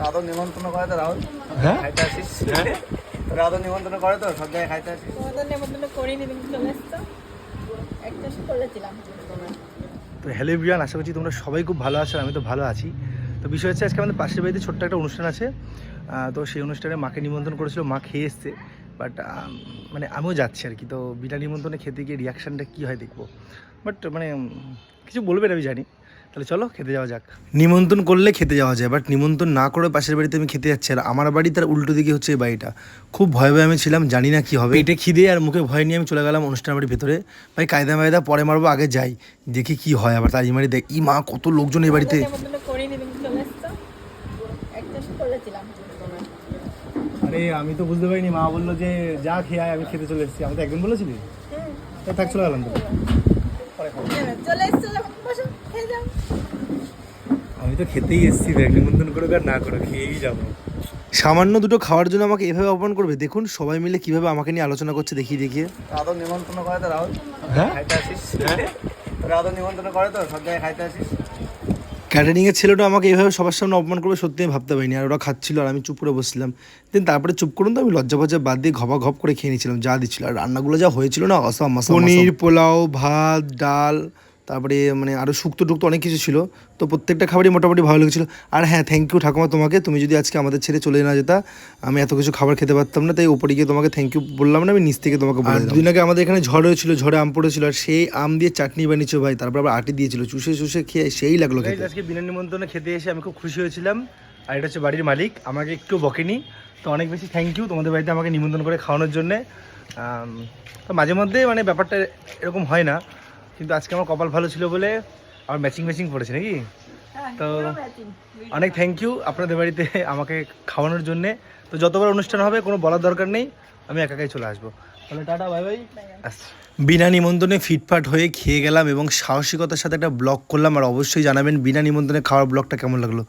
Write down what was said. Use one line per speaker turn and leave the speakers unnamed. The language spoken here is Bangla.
আদর নিমন্ত্রণ করে তো রাহুল,
হ্যাঁ
খাইতে আসিস। তোরা আদর নিমন্ত্রণ করে তো সব জায়গায় খাইতে আসিস।
তোমাদের নেমন্তন্ন করিনি, তুমি চলে এসছো। একটা সে করেছিলাম।
তো হ্যালো এভরিওয়ান, আশা করছি তোমরা সবাই খুব ভালো আছো, আমি তো ভালো আছি। তো বিষয় হচ্ছে আজকে আমাদের পাশের বাড়িতে ছোট্ট একটা অনুষ্ঠান আছে। তো সেই অনুষ্ঠানে মাকে নিমন্ত্রণ করেছিল, মা খেয়ে এসছে। বাট মানে আমিও যাচ্ছি আর কি। তো বিনা নিমন্ত্রণে খেতে গিয়ে রিয়াকশানটা কী হয় দেখবো। বাট মানে কিছু বলবেন আমি জানি। তাহলে চলো খেতে যাওয়া যাক। নিমন্ত্রণ করলে খেতে যাওয়া যায়, বাট নিমন্ত্রণ না করে পাশের বাড়িতে আমি খেতে যাচ্ছি। আর আমার বাড়ি তার উল্টো দিকে হচ্ছে এই বাড়িটা। খুব ভয় ভয়ে আমি ছিলাম, জানি না কী হবে। পেটে খিদে আর মুখে ভয় নিয়ে আমি চলে গেলাম অনুষ্ঠান বাড়ির ভেতরে। ভাই কায়দা মায়দা পরে মারবো, আগে যাই দেখি কি হয়। আবার তার মারি দেখ ই মা কত লোকজন এই বাড়িতে।
নেমন্তন্ন করিনি, তুমি চলে এসছো। একটা সে করেছিলাম।
আরে আমি তো বুঝতে পারিনি, মা বললো যে যা খেয়ে আয়, আমি খেতে চলে এসেছি। আমি তো একদিন বলেছিলি, থাক চলে গেলাম তো।
চলে এসছো যখন বসো, খেয়ে যাও।
আমি তো খেতেই এসেছি, দেখ নিমন্ত্রণ করুক আর না করুক খেয়েই যাবো। সামান্য দুটো খাওয়ার জন্য আমাকে এভাবে অপমান করবে? দেখুন সবাই মিলে কিভাবে আমাকে নিয়ে আলোচনা করছে দেখিয়ে দেখিয়ে।
আদর নিমন্ত্রণ করে তো রাহুল,
হ্যাঁ
খাইতে আসিস। তোরা আদর নিমন্ত্রণ করে তো সব জায়গায় খাইতে আসিস।
ক্যাটারিংয়ের ছেলেটা আমাকে এইভাবে সবার সামনে অপমান করবে সত্যি আমি ভাবতে পারিনি। আর ওরা খাচ্ছিল আর আমি চুপ করে বসছিলাম। দেন তারপরে চুপ করুন তো আমি লজ্জা ফজ্জা বাদ দিয়ে ঘপা ঘপ করে খেয়ে নিয়েছিলাম যা দিচ্ছিল। আর রান্নাগুলো যা হয়েছিল না অসাম মাসাম। পনির, পোলাও, ভাত, ডাল, তারপরে মানে আরও শুক্তো টুক্তো অনেক কিছু ছিল। তো প্রত্যেকটা খাবারই মোটামুটি ভালো লেগেছিলো। আর হ্যাঁ, থ্যাংক ইউ ঠাকুমা তোমাকে। তুমি যদি আজকে আমাদের ছেড়ে চলে না যেতা, আমি এত কিছু খাবার খেতে পারতাম না। তাই ওপরে গিয়ে তোমাকে থ্যাংক ইউ বললাম না, আমি নিচ থেকে তোমাকে বলে দিলাম। দুদিন আগে আমাদের এখানে ঝড় হয়েছিল, ঝড়ে আম পড়েছিল। আর সেই আম দিয়ে চাটনি বানিয়েছো ভাই, তারপর আবার আটি দিয়েছিল, চুষে চুষে খেয়ে সেই লাগলো খেতে। আজকে বিনা নিমন্ত্রণে খেতে এসে আমি খুব খুশি হয়েছিলাম। আর এটা হচ্ছে বাড়ির মালিক, আমাকে একটু বকেনি। তো অনেক বেশি থ্যাংক ইউ তোমাদের বাড়িতে আমাকে নিমন্ত্রণ করে খাওয়ানোর জন্যে। তো মাঝে মধ্যে মানে ব্যাপারটা এরকম হয় না, কিন্তু আজকে আমার কপাল ভালো ছিল বলে আমার ম্যাচিং ম্যাচিং পড়েছে নাকি। তো অনেক থ্যাংক ইউ আপনাদের বাড়িতে আমাকে খাওয়ানোর জন্যে। তো যতবার অনুষ্ঠান হবে কোনো বলার দরকার নেই, আমি একাই চলে আসবো। তাহলে টাটা, বাই বাই। বিনা নিমন্ত্রণে ফিটফাট হয়ে খেয়ে গেলাম এবং সাহসিকতার সাথে একটা ব্লগ করলাম। আর অবশ্যই জানাবেন বিনা নিমন্ত্রণে খাওয়ার ব্লগটা কেমন লাগলো।